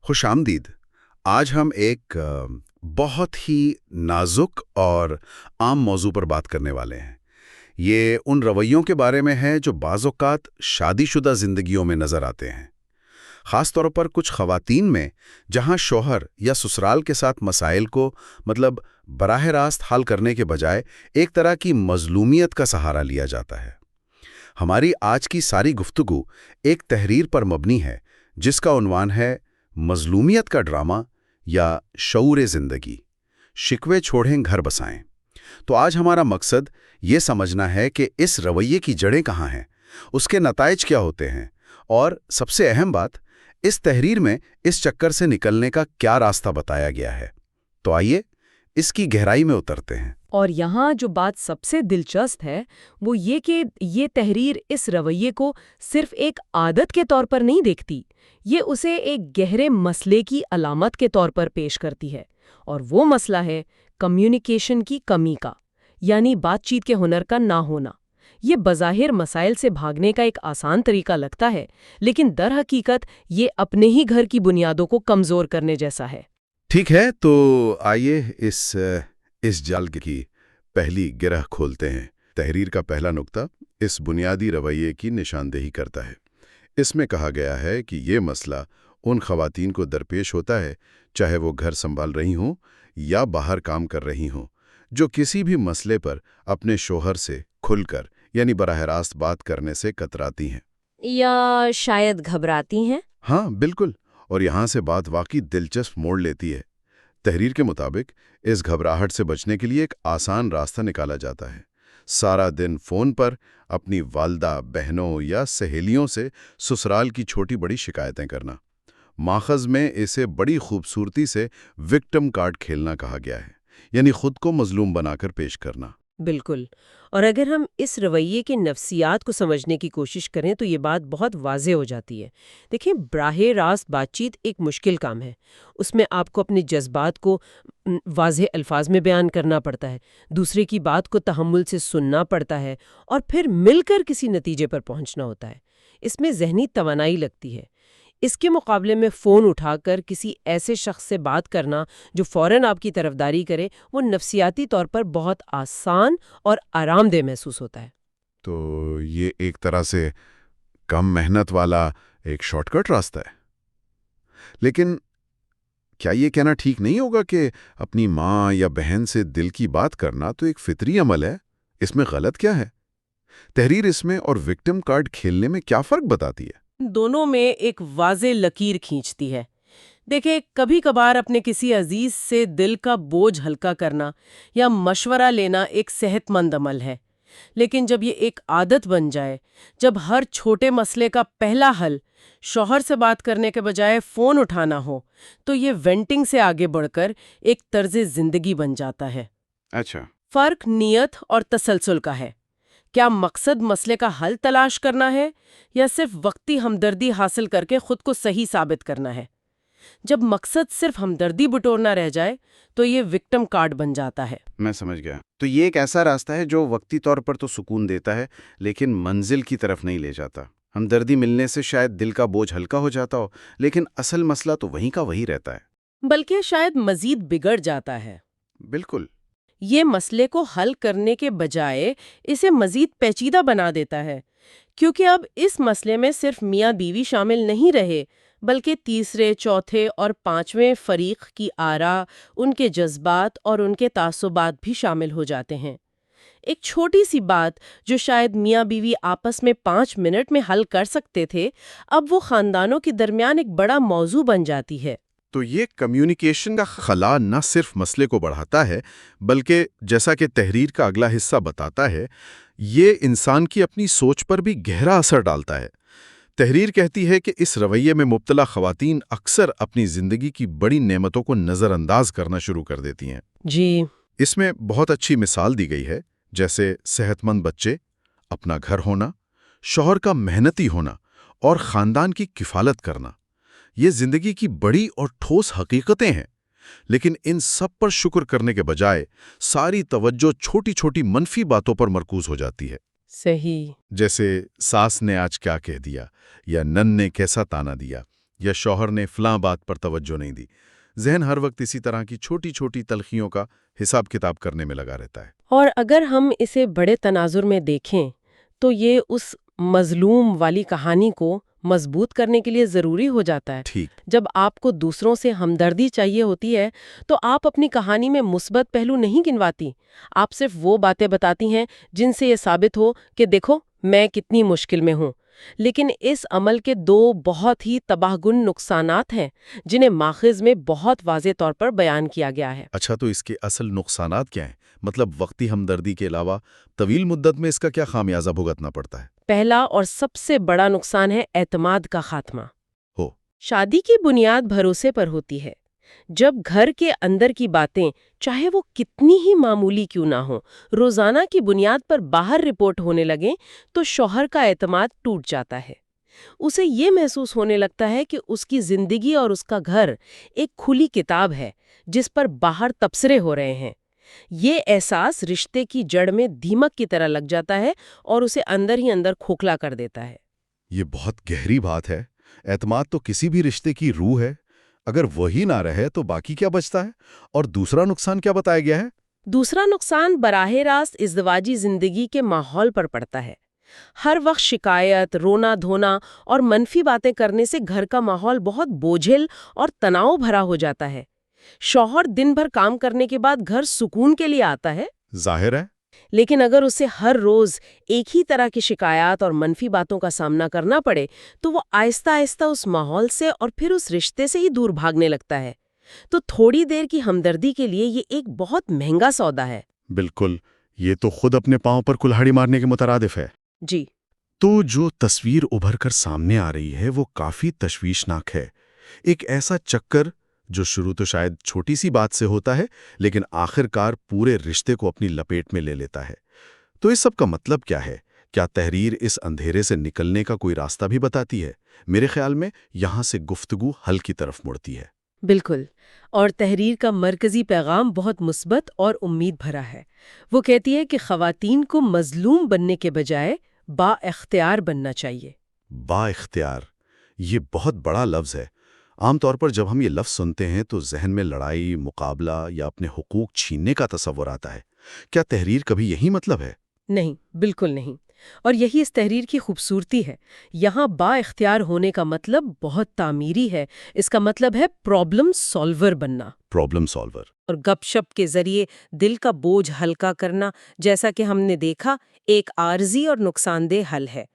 خوش آمدید۔ آج ہم ایک بہت ہی نازک اور عام موضوع پر بات کرنے والے ہیں۔ یہ ان رویوں کے بارے میں ہے جو بعض اوقات شادی شدہ زندگیوں میں نظر آتے ہیں، خاص طور پر کچھ خواتین میں، جہاں شوہر یا سسرال کے ساتھ مسائل کو براہ راست حل کرنے کے بجائے ایک طرح کی مظلومیت کا سہارا لیا جاتا ہے۔ ہماری آج کی ساری گفتگو ایک تحریر پر مبنی ہے جس کا عنوان ہے مظلومیت کا ڈرامہ یا شعور زندگی، شکوے چھوڑیں گھر بسائیں۔ تو آج ہمارا مقصد یہ سمجھنا ہے کہ اس رویے کی جڑیں کہاں ہیں، اس کے نتائج کیا ہوتے ہیں، اور سب سے اہم بات، اس تحریر میں اس چکر سے نکلنے کا کیا راستہ بتایا گیا ہے۔ تو آئیے اس کی گہرائی میں اترتے ہیں۔ اور یہاں جو بات سب سے دلچسپ ہے وہ یہ کہ یہ تحریر اس رویے کو صرف ایک عادت کے طور پر نہیں دیکھتی، یہ اسے ایک گہرے مسئلے کی علامت کے طور پر پیش کرتی ہے، اور وہ مسئلہ ہے کمیونیکیشن کی کمی کا، یعنی بات چیت کے ہنر کا نہ ہونا۔ یہ بظاہر مسائل سے بھاگنے کا ایک آسان طریقہ لگتا ہے، لیکن در حقیقت یہ اپنے ہی گھر کی بنیادوں کو کمزور کرنے جیسا ہے۔ ٹھیک ہے، تو آئیے اس جال کی پہلی گرہ کھولتے ہیں۔ تحریر کا پہلا نقطہ اس بنیادی رویے کی نشاندہی کرتا ہے۔ اس میں کہا گیا ہے کہ یہ مسئلہ ان خواتین کو درپیش ہوتا ہے، چاہے وہ گھر سنبھال رہی ہوں یا باہر کام کر رہی ہوں، جو کسی بھی مسئلے پر اپنے شوہر سے کھل کر یعنی براہ راست بات کرنے سے کتراتی ہیں یا شاید گھبراتی ہیں۔ ہاں بالکل، اور یہاں سے بات واقعی دلچسپ موڑ لیتی ہے۔ تحریر کے مطابق اس گھبراہٹ سے بچنے کے لیے ایک آسان راستہ نکالا جاتا ہے۔ سارا دن فون پر اپنی والدہ، بہنوں یا سہیلیوں سے سسرال کی چھوٹی بڑی شکایتیں کرنا۔ ماخذ میں اسے بڑی خوبصورتی سے وکٹم کارڈ کھیلنا کہا گیا ہے، یعنی خود کو مظلوم بنا کر پیش کرنا۔ بالکل، اور اگر ہم اس رویے کے نفسیات کو سمجھنے کی کوشش کریں تو یہ بات بہت واضح ہو جاتی ہے۔ دیکھیں، براہ راست بات چیت ایک مشکل کام ہے۔ اس میں آپ کو اپنے جذبات کو واضح الفاظ میں بیان کرنا پڑتا ہے، دوسرے کی بات کو تحمل سے سننا پڑتا ہے، اور پھر مل کر کسی نتیجے پر پہنچنا ہوتا ہے۔ اس میں ذہنی توانائی لگتی ہے۔ اس کے مقابلے میں فون اٹھا کر کسی ایسے شخص سے بات کرنا جو فوراً آپ کی طرفداری کرے، وہ نفسیاتی طور پر بہت آسان اور آرام دہ محسوس ہوتا ہے۔ تو یہ ایک طرح سے کم محنت والا ایک شارٹ کٹ راستہ ہے۔ لیکن کیا یہ کہنا ٹھیک نہیں ہوگا کہ اپنی ماں یا بہن سے دل کی بات کرنا تو ایک فطری عمل ہے؟ اس میں غلط کیا ہے؟ تحریر اس میں اور وکٹم کارڈ کھیلنے میں کیا فرق بتاتی ہے؟ دونوں میں ایک واضح لکیر کھینچتی ہے۔ دیکھیں، کبھی کبھار اپنے کسی عزیز سے دل کا بوجھ ہلکا کرنا یا مشورہ لینا ایک صحت مند عمل ہے، لیکن جب یہ ایک عادت بن جائے، جب ہر چھوٹے مسئلے کا پہلا حل شوہر سے بات کرنے کے بجائے فون اٹھانا ہو، تو یہ وینٹنگ سے آگے بڑھ کر ایک طرز زندگی بن جاتا ہے۔ اچھا، فرق نیت اور تسلسل کا ہے۔ کیا مقصد مسئلے کا حل تلاش کرنا ہے یا صرف وقتی ہمدردی حاصل کر کے خود کو صحیح ثابت کرنا ہے؟ جب مقصد صرف ہمدردی بٹورنا رہ جائے تو یہ وکٹم کارڈ بن جاتا ہے۔ میں سمجھ گیا۔ تو یہ ایک ایسا راستہ ہے جو وقتی طور پر تو سکون دیتا ہے، لیکن منزل کی طرف نہیں لے جاتا۔ ہمدردی ملنے سے شاید دل کا بوجھ ہلکا ہو جاتا ہو، لیکن اصل مسئلہ تو وہیں کا وہی رہتا ہے۔ بلکہ شاید مزید بگڑ جاتا ہے۔ بالکل۔ یہ مسئلے کو حل کرنے کے بجائے اسے مزید پیچیدہ بنا دیتا ہے، کیونکہ اب اس مسئلے میں صرف میاں بیوی شامل نہیں رہے، بلکہ تیسرے، چوتھے اور پانچویں فریق کی آراء، ان کے جذبات اور ان کے تعصبات بھی شامل ہو جاتے ہیں۔ ایک چھوٹی سی بات جو شاید میاں بیوی آپس میں 5 منٹ میں حل کر سکتے تھے، اب وہ خاندانوں کے درمیان ایک بڑا موضوع بن جاتی ہے۔ تو یہ کمیونیکیشن کا خلا نہ صرف مسئلے کو بڑھاتا ہے، بلکہ جیسا کہ تحریر کا اگلا حصہ بتاتا ہے، یہ انسان کی اپنی سوچ پر بھی گہرا اثر ڈالتا ہے۔ تحریر کہتی ہے کہ اس رویے میں مبتلا خواتین اکثر اپنی زندگی کی بڑی نعمتوں کو نظر انداز کرنا شروع کر دیتی ہیں۔ جی، اس میں بہت اچھی مثال دی گئی ہے، جیسے صحت مند بچے، اپنا گھر ہونا، شوہر کا محنتی ہونا اور خاندان کی کفالت کرنا۔ یہ زندگی کی بڑی اور ٹھوس حقیقتیں ہیں، لیکن ان سب پر شکر کرنے کے بجائے ساری توجہ چھوٹی چھوٹی منفی باتوں پر مرکوز ہو جاتی ہے۔ صحیح۔ جیسے ساس نے آج کیا کہہ دیا، یا نن نے کیسا تانا دیا، یا شوہر نے فلاں بات پر توجہ نہیں دی، ذہن ہر وقت اسی طرح کی چھوٹی چھوٹی تلخیوں کا حساب کتاب کرنے میں لگا رہتا ہے۔ اور اگر ہم اسے بڑے تناظر میں دیکھیں تو یہ اس مظلوم والی کہانی کو مضبوط کرنے کے لیے ضروری ہو جاتا ہے۔ ٹھیک۔ جب آپ کو دوسروں سے ہمدردی چاہیے ہوتی ہے تو آپ اپنی کہانی میں مثبت پہلو نہیں گنواتی، آپ صرف وہ باتیں بتاتی ہیں جن سے یہ ثابت ہو کہ دیکھو میں کتنی مشکل میں ہوں۔ لیکن اس عمل کے دو بہت ہی تباہ کن نقصانات ہیں جنہیں ماخذ میں بہت واضح طور پر بیان کیا گیا ہے۔ اچھا، تو اس کے اصل نقصانات کیا ہیں؟ مطلب وقتی ہمدردی کے علاوہ طویل مدت میں اس کا کیا خامیازہ بھگتنا پڑتا ہے؟ پہلا اور سب سے بڑا نقصان ہے اعتماد کا خاتمہ۔ ہو شادی کی بنیاد بھروسے پر ہوتی ہے۔ جب گھر کے اندر کی باتیں چاہے وہ کتنی ہی معمولی کیوں نہ ہوں روزانہ کی بنیاد پر باہر رپورٹ ہونے لگیں تو شوہر کا اعتماد ٹوٹ جاتا ہے۔ اسے یہ محسوس ہونے لگتا ہے کہ اس کی زندگی اور اس کا گھر ایک کھلی کتاب ہے جس پر باہر تبصرے ہو رہے ہیں۔ یہ احساس رشتے کی جڑ میں دیمک کی طرح لگ جاتا ہے اور اسے اندر ہی اندر کھوکھلا کر دیتا ہے۔ یہ بہت گہری بات ہے۔ اعتماد تو کسی بھی رشتے کی روح ہے، اگر وہی نہ رہے تو باقی کیا بچتا ہے؟ اور دوسرا نقصان کیا بتایا گیا ہے؟ دوسرا نقصان براہ راست ازدواجی زندگی کے ماحول پر پڑتا ہے۔ ہر وقت شکایت، رونا دھونا اور منفی باتیں کرنے سے گھر کا ماحول بہت بوجھل اور تناؤ بھرا ہو جاتا ہے۔ شوہر دن بھر کام کرنے کے بعد گھر سکون کے لیے آتا ہے، ظاہر ہے۔ لیکن اگر اسے ہر روز ایک ہی طرح کی شکایات اور منفی باتوں کا سامنا کرنا پڑے تو وہ آہستہ آہستہ اس ماحول سے اور پھر اس رشتے سے ہی دور بھاگنے لگتا ہے۔ تو تھوڑی دیر کی ہمدردی کے لیے یہ ایک بہت مہنگا سودا ہے۔ بالکل، یہ تو خود اپنے پاؤں پر کلہاڑی مارنے کے مترادف ہے۔ جی، تو جو تصویر ابھر کر سامنے آ رہی ہے وہ کافی تشویشناک ہے۔ ایک ایسا چکر جو شروع تو شاید چھوٹی سی بات سے ہوتا ہے لیکن آخر کار پورے رشتے کو اپنی لپیٹ میں لے لیتا ہے۔ تو اس سب کا مطلب کیا ہے؟ کیا تحریر اس اندھیرے سے نکلنے کا کوئی راستہ بھی بتاتی ہے؟ میرے خیال میں یہاں سے گفتگو حل کی طرف مڑتی ہے۔ بالکل، اور تحریر کا مرکزی پیغام بہت مثبت اور امید بھرا ہے۔ وہ کہتی ہے کہ خواتین کو مظلوم بننے کے بجائے با اختیار بننا چاہیے۔ با اختیار، یہ بہت بڑا لفظ ہے۔ عام طور پر جب ہم یہ لفظ سنتے ہیں تو ذہن میں لڑائی، مقابلہ یا اپنے حقوق چھیننے کا تصور آتا ہے۔ کیا تحریر کبھی یہی مطلب ہے؟ نہیں، بالکل نہیں، اور یہی اس تحریر کی خوبصورتی ہے۔ یہاں با اختیار ہونے کا مطلب بہت تعمیری ہے۔ اس کا مطلب ہے پرابلم سالور بننا پرابلم سالور۔ اور گپ شپ کے ذریعے دل کا بوجھ ہلکا کرنا، جیسا کہ ہم نے دیکھا، ایک عارضی اور نقصان دہ حل ہے۔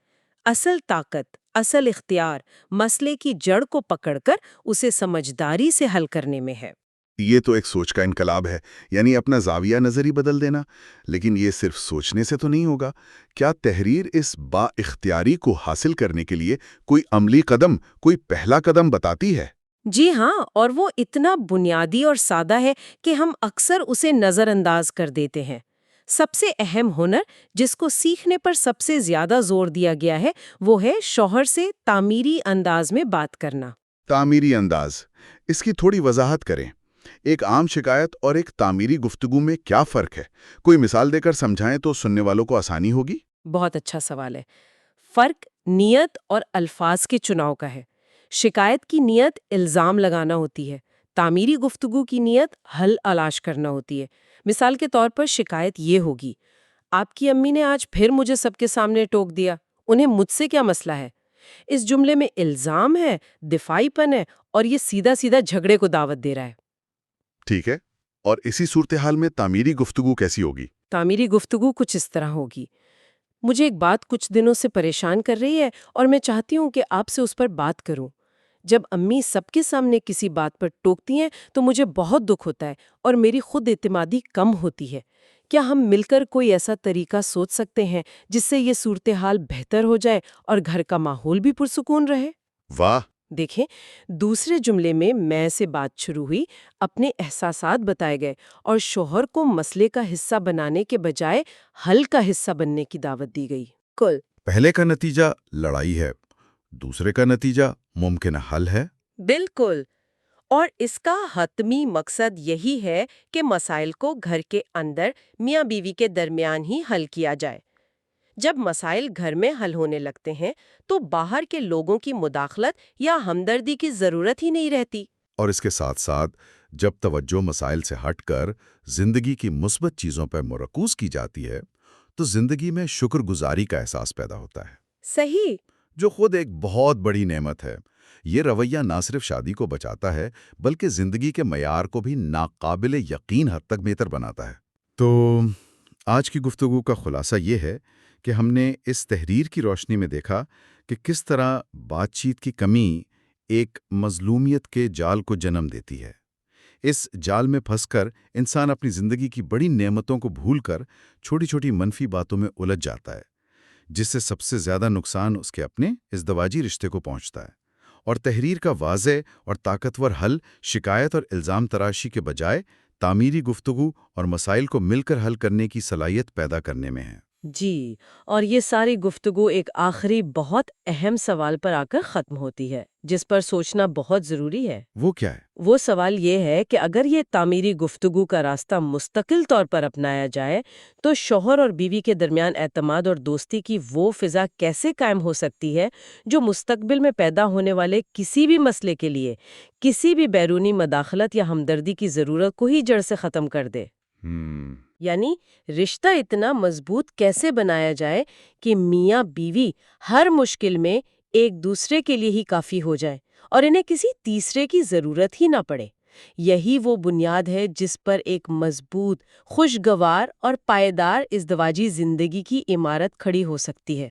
اصل طاقت، اصل اختیار مسئلے کی جڑ کو پکڑ کر اسے سمجھداری سے حل کرنے میں ہے۔ یہ تو ایک سوچ کا انقلاب ہے، یعنی اپنا زاویہ نظر ہی بدل دینا۔ لیکن یہ صرف سوچنے سے تو نہیں ہوگا۔ کیا تحریر اس با اختیاری کو حاصل کرنے کے لیے کوئی عملی قدم، کوئی پہلا قدم بتاتی ہے؟ جی ہاں، اور وہ اتنا بنیادی اور سادہ ہے کہ ہم اکثر اسے نظر انداز کر دیتے ہیں۔ سب سے اہم ہنر جس کو سیکھنے پر سب سے زیادہ زور دیا گیا ہے وہ ہے شوہر سے تعمیری انداز میں بات کرنا۔ تعمیری انداز، اس کی تھوڑی وضاحت کریں۔ ایک عام شکایت اور ایک تعمیری گفتگو میں کیا فرق ہے؟ کوئی مثال دے کر سمجھائیں تو سننے والوں کو آسانی ہوگی۔ بہت اچھا سوال ہے۔ فرق نیت اور الفاظ کے چناؤ کا ہے۔ شکایت کی نیت الزام لگانا ہوتی ہے، تعمیری گفتگو کی نیت حل تلاش کرنا ہوتی ہے۔ مثال کے طور پر شکایت یہ ہوگی: آپ کی امی نے آج پھر مجھے سب کے سامنے ٹوک دیا، انہیں مجھ سے کیا مسئلہ ہے؟ اس جملے میں الزام ہے، دفاعی پن ہے، اور یہ سیدھا سیدھا جھگڑے کو دعوت دے رہا ہے۔ ٹھیک ہے، اور اسی صورتحال میں تعمیری گفتگو کیسی ہوگی؟ تعمیری گفتگو کچھ اس طرح ہوگی: مجھے ایک بات کچھ دنوں سے پریشان کر رہی ہے اور میں چاہتی ہوں کہ آپ سے اس پر بات کروں۔ جب امی سب کے سامنے کسی بات پر ٹوکتی ہیں تو مجھے بہت دکھ ہوتا ہے اور میری خود اعتمادی کم ہوتی ہے۔ کیا ہم مل کر کوئی ایسا طریقہ سوچ سکتے ہیں جس سے یہ صورتحال بہتر ہو جائے اور گھر کا ماحول بھی پرسکون رہے؟ واہ! دیکھیں، دوسرے جملے میں سے بات شروع ہوئی، اپنے احساسات بتائے گئے اور شوہر کو مسئلے کا حصہ بنانے کے بجائے حل کا حصہ بننے کی دعوت دی گئی۔ پہلے کا نتیجہ لڑائی ہے، دوسرے کا نتیجہ ممکنہ حل ہے۔ بالکل، اور اس کا حتمی مقصد یہی ہے کہ مسائل کو گھر کے اندر میاں بیوی کے درمیان ہی حل کیا جائے۔ جب مسائل گھر میں حل ہونے لگتے ہیں تو باہر کے لوگوں کی مداخلت یا ہمدردی کی ضرورت ہی نہیں رہتی۔ اور اس کے ساتھ ساتھ جب توجہ مسائل سے ہٹ کر زندگی کی مثبت چیزوں پر مرکوز کی جاتی ہے تو زندگی میں شکر گزاری کا احساس پیدا ہوتا ہے، صحیح۔ جو خود ایک بہت بڑی نعمت ہے۔ یہ رویہ نہ صرف شادی کو بچاتا ہے بلکہ زندگی کے معیار کو بھی ناقابل یقین حد تک بہتر بناتا ہے۔ تو آج کی گفتگو کا خلاصہ یہ ہے کہ ہم نے اس تحریر کی روشنی میں دیکھا کہ کس طرح بات چیت کی کمی ایک مظلومیت کے جال کو جنم دیتی ہے۔ اس جال میں پھنس کر انسان اپنی زندگی کی بڑی نعمتوں کو بھول کر چھوٹی چھوٹی منفی باتوں میں الجھ جاتا ہے، جس سے سب سے زیادہ نقصان اس کے اپنے ازدواجی رشتے کو پہنچتا ہے۔ اور تحریر کا واضح اور طاقتور حل شکایت اور الزام تراشی کے بجائے تعمیری گفتگو اور مسائل کو مل کر حل کرنے کی صلاحیت پیدا کرنے میں ہے۔ جی، اور یہ ساری گفتگو ایک آخری بہت اہم سوال پر آ کر ختم ہوتی ہے، جس پر سوچنا بہت ضروری ہے۔ وہ کیا ہے؟ وہ سوال یہ ہے کہ اگر یہ تعمیری گفتگو کا راستہ مستقل طور پر اپنایا جائے تو شوہر اور بیوی کے درمیان اعتماد اور دوستی کی وہ فضا کیسے قائم ہو سکتی ہے جو مستقبل میں پیدا ہونے والے کسی بھی مسئلے کے لیے کسی بھی بیرونی مداخلت یا ہمدردی کی ضرورت کو ہی جڑ سے ختم کر دے؟ یعنی رشتہ اتنا مضبوط کیسے بنایا جائے کہ میاں بیوی ہر مشکل میں ایک دوسرے کے لیے ہی کافی ہو جائے اور انہیں کسی تیسرے کی ضرورت ہی نہ پڑے۔ یہی وہ بنیاد ہے جس پر ایک مضبوط، خوشگوار اور پائیدار ازدواجی زندگی کی عمارت کھڑی ہو سکتی ہے۔